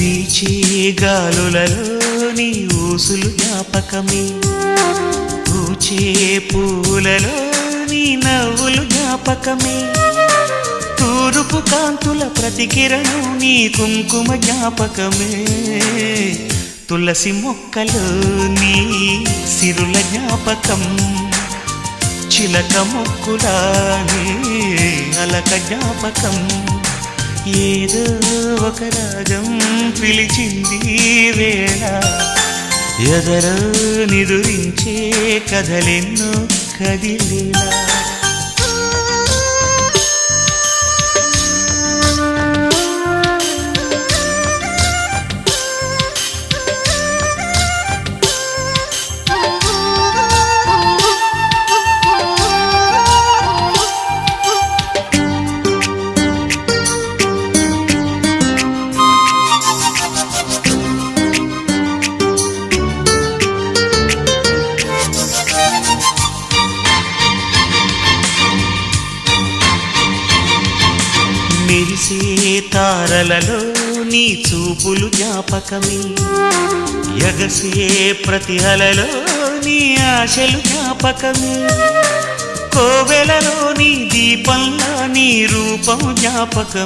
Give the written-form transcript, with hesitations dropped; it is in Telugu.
వీచే గాలులలో నీ ఊసులు జ్ఞాపకమే, పూచే పూలలో నీ నవ్వులు జ్ఞాపకమే, తూరుపు కాంతుల ప్రతికిరణం నీ కుంకుమ జ్ఞాపకమే, తులసి మొక్కలో నీ సిరుల జ్ఞాపకం, చిలక మొక్కులా నీ అలక జ్ఞాపకం, ఏదో ఒక రాగం పిలిచింది వేళ, ఎదరో నిదురించే కథలెన్నో కదిలేలా. మెరిసే తారలలో నీ చూపులు జ్ఞాపకమే, ఎగసే ప్రతి అలలో నీ ఆశలు జ్ఞాపకమే, కోవెలలో నీ దీపంలా నీ రూపం జ్ఞాపకం.